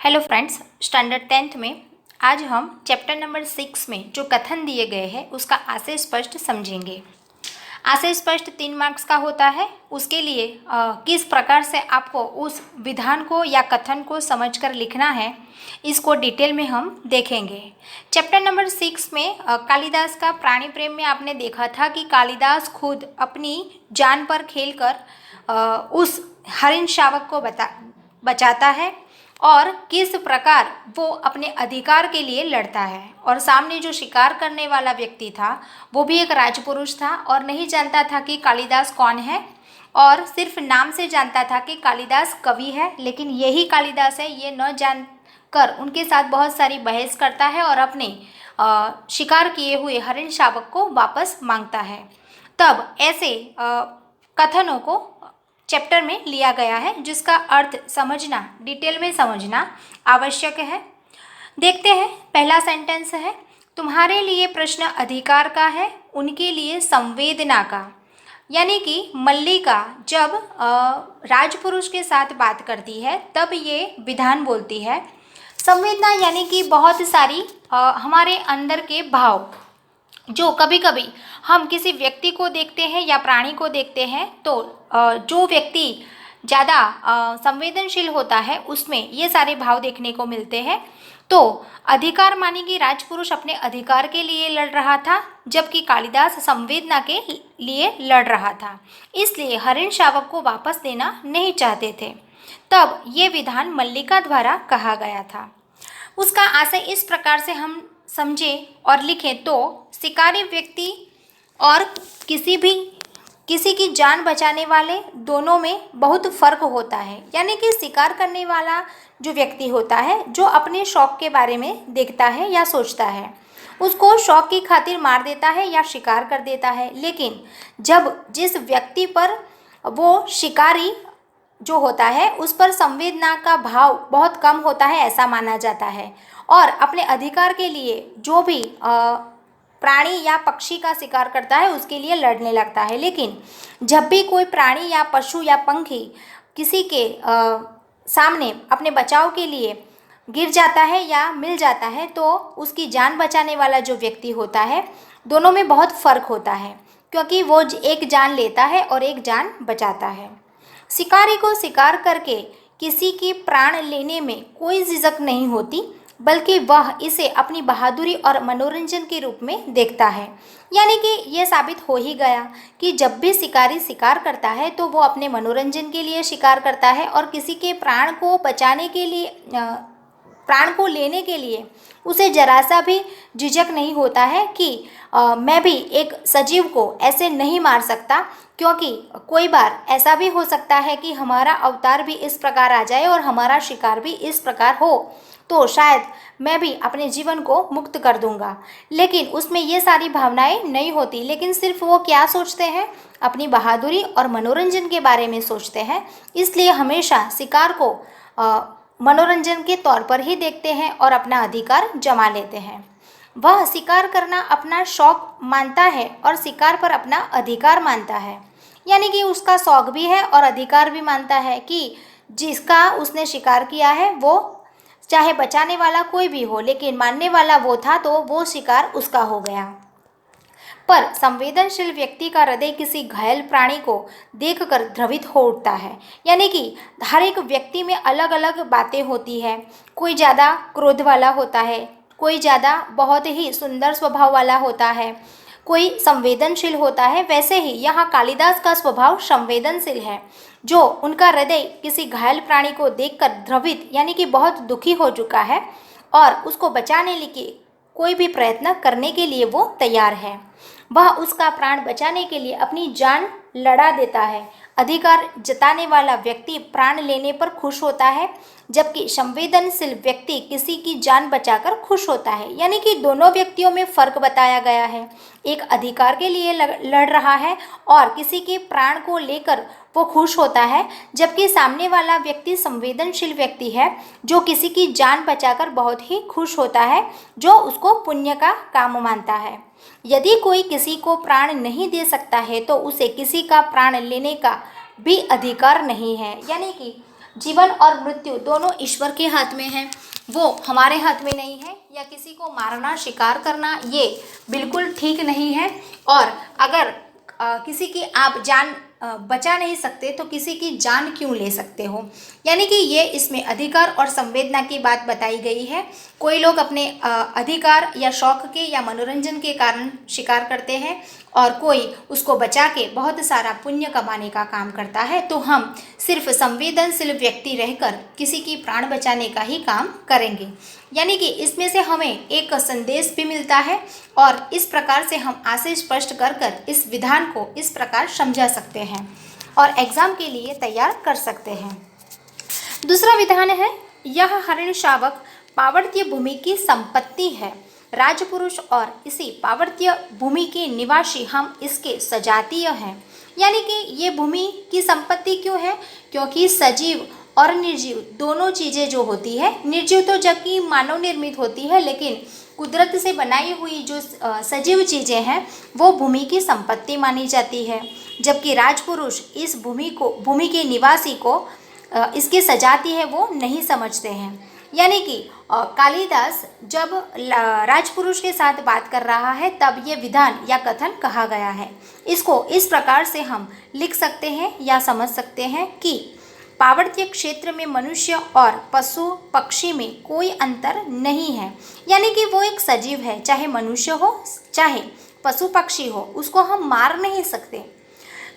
Hello friends, standard 10th में आज हम चैप्टर नंबर 6 में जो कथन दिए गए हैं उसका आशय स्पष्ट समझेंगे। आशय स्पष्ट 3 मार्क्स का होता है। उसके लिए किस प्रकार से आपको उस विधान को या कथन को समझकर लिखना है, इसको डिटेल में हम देखेंगे। चैप्टर नंबर 6 में कालिदास का प्राणी प्रेम में आपने देखा था कि कालिदास खुद अपनी जान पर खेलकर उस हरिण शावक को बचाता है और किस प्रकार वो अपने अधिकार के लिए लड़ता है। और सामने जो शिकार करने वाला व्यक्ति था वो भी एक राजपुरुष था और नहीं जानता था कि कालिदास कौन है, और सिर्फ नाम से जानता था कि कालिदास कवि है, लेकिन यही कालिदास है ये न जानकर उनके साथ बहुत सारी बहस करता है और अपने शिकार किए हुए हरिण शावक को वापस मांगता है। तब ऐसे कथनों को चैप्टर में लिया गया है जिसका अर्थ समझना, डिटेल में समझना आवश्यक है। देखते हैं, पहला सेंटेंस है, तुम्हारे लिए प्रश्न अधिकार का है, उनके लिए संवेदना का। यानी कि मल्लिका जब राजपुरुष के साथ बात करती है तब ये विधान बोलती है। संवेदना यानी कि बहुत सारी हमारे अंदर के भाव, जो कभी कभी हम किसी व्यक्ति को देखते हैं या प्राणी को देखते हैं तो जो व्यक्ति ज़्यादा संवेदनशील होता है उसमें ये सारे भाव देखने को मिलते हैं। तो अधिकार मानी कि राजपुरुष अपने अधिकार के लिए लड़ रहा था, जबकि कालिदास संवेदना के लिए लड़ रहा था, इसलिए हरिण शावक को वापस देना नहीं चाहते थे। तब ये विधान मल्लिका द्वारा कहा गया था। उसका आशय इस प्रकार से हम समझें और लिखें तो शिकारी व्यक्ति और किसी की जान बचाने वाले दोनों में बहुत फर्क होता है। यानी कि शिकार करने वाला जो व्यक्ति होता है, जो अपने शौक के बारे में देखता है या सोचता है, उसको शौक की खातिर मार देता है या शिकार कर देता है। लेकिन जब जिस व्यक्ति पर वो शिकारी जो होता है उस पर संवेदना का भाव बहुत कम होता है ऐसा माना जाता है, और अपने अधिकार के लिए जो भी प्राणी या पक्षी का शिकार करता है उसके लिए लड़ने लगता है। लेकिन जब भी कोई प्राणी या पशु या पंखी किसी के सामने अपने बचाव के लिए गिर जाता है या मिल जाता है तो उसकी जान बचाने वाला जो व्यक्ति होता है, दोनों में बहुत फ़र्क होता है, क्योंकि वो एक जान लेता है और एक जान बचाता है। शिकारी को शिकार करके किसी की प्राण लेने में कोई झिझक नहीं होती, बल्कि वह इसे अपनी बहादुरी और मनोरंजन के रूप में देखता है। यानी कि यह साबित हो ही गया कि जब भी शिकारी शिकार करता है तो वो अपने मनोरंजन के लिए शिकार करता है, और किसी के प्राण को बचाने के लिए, प्राण को लेने के लिए उसे जरा सा भी झिझक नहीं होता है कि मैं भी एक सजीव को ऐसे नहीं मार सकता, क्योंकि कोई बार ऐसा भी हो सकता है कि हमारा अवतार भी इस प्रकार आ जाए और हमारा शिकार भी इस प्रकार हो, तो शायद मैं भी अपने जीवन को मुक्त कर दूंगा। लेकिन उसमें ये सारी भावनाएं नहीं होती, लेकिन सिर्फ वो क्या सोचते हैं, अपनी बहादुरी और मनोरंजन के बारे में सोचते हैं। इसलिए हमेशा शिकार को मनोरंजन के तौर पर ही देखते हैं और अपना अधिकार जमा लेते हैं। वह शिकार करना अपना शौक मानता है और शिकार पर अपना अधिकार मानता है। यानी कि उसका शौक भी है और अधिकार भी मानता है कि जिसका उसने शिकार किया है वो चाहे बचाने वाला कोई भी हो, लेकिन मानने वाला वो था तो वो शिकार उसका हो गया। पर संवेदनशील व्यक्ति का हृदय किसी घायल प्राणी को देखकर द्रवित हो उठता है। यानी कि हर एक व्यक्ति में अलग अलग बातें होती है। कोई ज़्यादा क्रोध वाला होता है, कोई ज़्यादा बहुत ही सुंदर स्वभाव वाला होता है, कोई संवेदनशील होता है। वैसे ही यहाँ कालिदास का स्वभाव संवेदनशील है, जो उनका हृदय किसी घायल प्राणी को देखकर द्रवित यानी कि बहुत दुखी हो चुका है और उसको बचाने के कोई भी प्रयत्न करने के लिए वो तैयार है। वह उसका प्राण बचाने के लिए अपनी जान लड़ा देता है। अधिकार जताने वाला व्यक्ति प्राण लेने पर खुश होता है, जबकि संवेदनशील व्यक्ति किसी की जान बचाकर खुश होता है। यानी कि दोनों व्यक्तियों में फ़र्क बताया गया है। एक अधिकार के लिए लड़ रहा है और किसी के प्राण को लेकर वो खुश होता है, जबकि सामने वाला व्यक्ति संवेदनशील व्यक्ति है जो किसी की जान बचाकर बहुत ही खुश होता है, जो उसको पुण्य का काम मानता है। यदि कोई किसी को प्राण नहीं दे सकता है तो उसे किसी का प्राण लेने का भी अधिकार नहीं है। यानी कि जीवन और मृत्यु दोनों ईश्वर के हाथ में है, वो हमारे हाथ में नहीं है। या किसी को मारना, शिकार करना ये बिल्कुल ठीक नहीं है। और अगर किसी की आप जान बचा नहीं सकते तो किसी की जान क्यों ले सकते हो। यानी कि ये इसमें अधिकार और संवेदना की बात बताई गई है। कोई लोग अपने अधिकार या शौक के या मनोरंजन के कारण शिकार करते हैं और कोई उसको बचा के बहुत सारा पुण्य कमाने का काम करता है। तो हम सिर्फ संवेदनशील व्यक्ति रहकर किसी की प्राण बचाने का ही काम करेंगे। यानी कि इसमें से हमें एक संदेश भी मिलता है और इस प्रकार से हम आशय स्पष्ट कर कर इस विधान को इस प्रकार समझा सकते हैं और एग्जाम के लिए तैयार कर सकते हैं। दूसरा विधान है, यह हरिण शावक पावर्त्य भूमि की संपत्ति है। राजपुरुष और इसी पावर्त्य भूमि के निवासी हम इसके सजातीय हैं। यानी कि ये भूमि की संपत्ति क्यों है? क्योंकि सजीव और निर्जीव दोनों चीज़ें जो होती है, निर्जीव तो जबकि मानव निर्मित होती है, लेकिन कुदरत से बनाई हुई जो सजीव चीज़ें हैं वो भूमि की संपत्ति मानी जाती है। जबकि राजपुरुष इस भूमि के निवासी को इसकी सजाती है वो नहीं समझते हैं। यानी कि कालिदास जब राजपुरुष के साथ बात कर रहा है तब ये विधान या कथन कहा गया है। इसको इस प्रकार से हम लिख सकते हैं या समझ सकते हैं कि पावर्त्य क्षेत्र में मनुष्य और पशु पक्षी में कोई अंतर नहीं है। यानी कि वो एक सजीव है, चाहे मनुष्य हो चाहे पशु पक्षी हो, उसको हम मार नहीं सकते।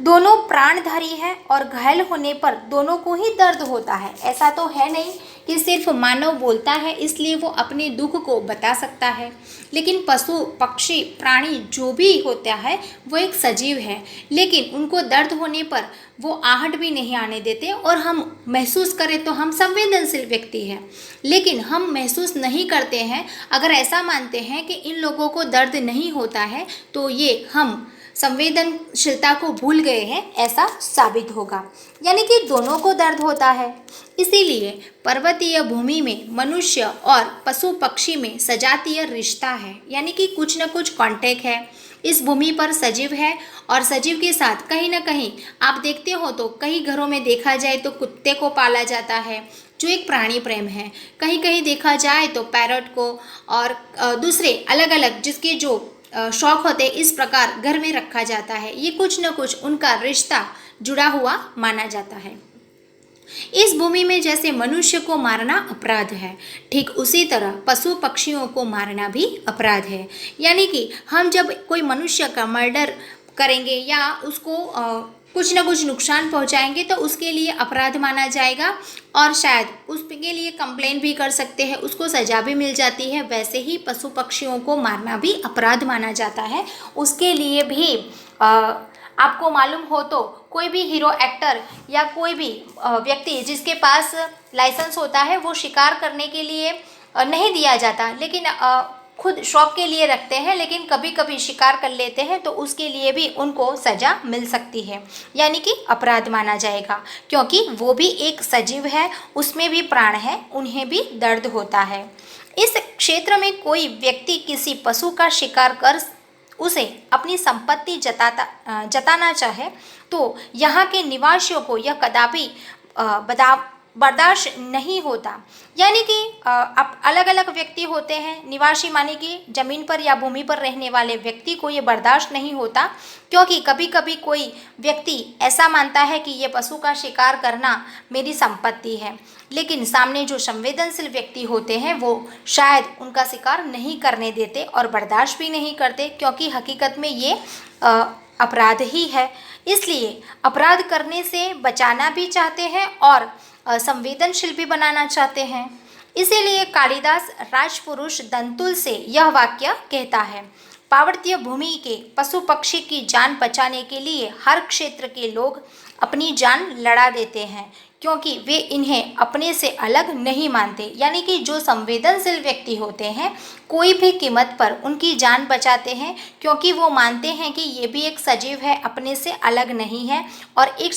दोनों प्राणधारी है और घायल होने पर दोनों को ही दर्द होता है। ऐसा तो है नहीं कि सिर्फ मानव बोलता है इसलिए वो अपने दुख को बता सकता है, लेकिन पशु पक्षी प्राणी जो भी होता है वो एक सजीव है, लेकिन उनको दर्द होने पर वो आहट भी नहीं आने देते और हम महसूस करें तो हम संवेदनशील व्यक्ति हैं, लेकिन हम महसूस नहीं करते हैं। अगर ऐसा मानते हैं कि इन लोगों को दर्द नहीं होता है तो ये हम संवेदनशीलता को भूल गए हैं, ऐसा साबित होगा। यानी कि दोनों को दर्द होता है। इसीलिए पर्वतीय भूमि में मनुष्य और पशु पक्षी में सजातीय रिश्ता है, यानी कि कुछ न कुछ कांटेक्ट है। इस भूमि पर सजीव है और सजीव के साथ कहीं ना कहीं आप देखते हो तो कई घरों में देखा जाए तो कुत्ते को पाला जाता है जो एक प्राणी प्रेम है, कहीं कहीं देखा जाए तो पैरट को और दूसरे अलग अलग जिसके जो शौक होते इस प्रकार घर में रखा जाता है। ये कुछ न कुछ उनका रिश्ता जुड़ा हुआ माना जाता है। इस भूमि में जैसे मनुष्य को मारना अपराध है, ठीक उसी तरह पशु पक्षियों को मारना भी अपराध है। यानी कि हम जब कोई मनुष्य का मर्डर करेंगे या उसको कुछ न कुछ नुकसान पहुंचाएंगे तो उसके लिए अपराध माना जाएगा और शायद उसके लिए कंप्लेन भी कर सकते हैं, उसको सज़ा भी मिल जाती है। वैसे ही पशु पक्षियों को मारना भी अपराध माना जाता है। उसके लिए भी आपको मालूम हो तो कोई भी हीरो एक्टर या कोई भी व्यक्ति जिसके पास लाइसेंस होता है वो शिकार करने के लिए नहीं दिया जाता, लेकिन खुद शौक के लिए रखते हैं, लेकिन कभी कभी शिकार कर लेते हैं तो उसके लिए भी उनको सज़ा मिल सकती है। यानी कि अपराध माना जाएगा, क्योंकि वो भी एक सजीव है, उसमें भी प्राण है, उन्हें भी दर्द होता है। इस क्षेत्र में कोई व्यक्ति किसी पशु का शिकार कर उसे अपनी संपत्ति जताना चाहे तो यहाँ के निवासियों को यह कदापि बर्दाश्त नहीं होता। यानी कि अब अलग अलग व्यक्ति होते हैं, निवासी माने कि ज़मीन पर या भूमि पर रहने वाले व्यक्ति को ये बर्दाश्त नहीं होता, क्योंकि कभी कभी कोई व्यक्ति ऐसा मानता है कि ये पशु का शिकार करना मेरी संपत्ति है, लेकिन सामने जो संवेदनशील व्यक्ति होते हैं वो शायद उनका शिकार नहीं करने देते और बर्दाश्त भी नहीं करते, क्योंकि हकीकत में ये अपराध ही है। इसलिए अपराध करने से बचाना भी चाहते हैं और संवेदनशील भी बनाना चाहते हैं। इसीलिए कालिदास राजपुरुष दंतुल से यह वाक्य कहता है, पावर्त्य भूमि के पशु पक्षी की जान बचाने के लिए हर क्षेत्र के लोग अपनी जान लड़ा देते हैं, क्योंकि वे इन्हें अपने से अलग नहीं मानते। यानी कि जो संवेदनशील व्यक्ति होते हैं कोई भी कीमत पर उनकी जान बचाते हैं, क्योंकि वो मानते हैं कि ये भी एक सजीव है, अपने से अलग नहीं है। और एक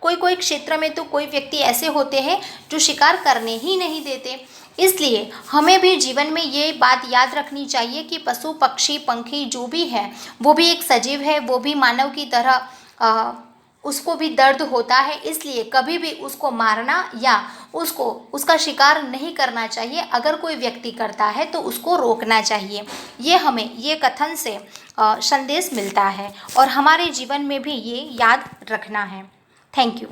कोई क्षेत्र में तो कोई व्यक्ति ऐसे होते हैं जो शिकार करने ही नहीं देते। इसलिए हमें भी जीवन में ये बात याद रखनी चाहिए कि पशु पक्षी पंखी जो भी है वो भी एक सजीव है, वो भी मानव की तरह उसको भी दर्द होता है, इसलिए कभी भी उसको मारना या उसको उसका शिकार नहीं करना चाहिए। अगर कोई व्यक्ति करता है तो उसको रोकना चाहिए। ये हमें ये कथन से संदेश मिलता है और हमारे जीवन में भी ये याद रखना है। Thank you.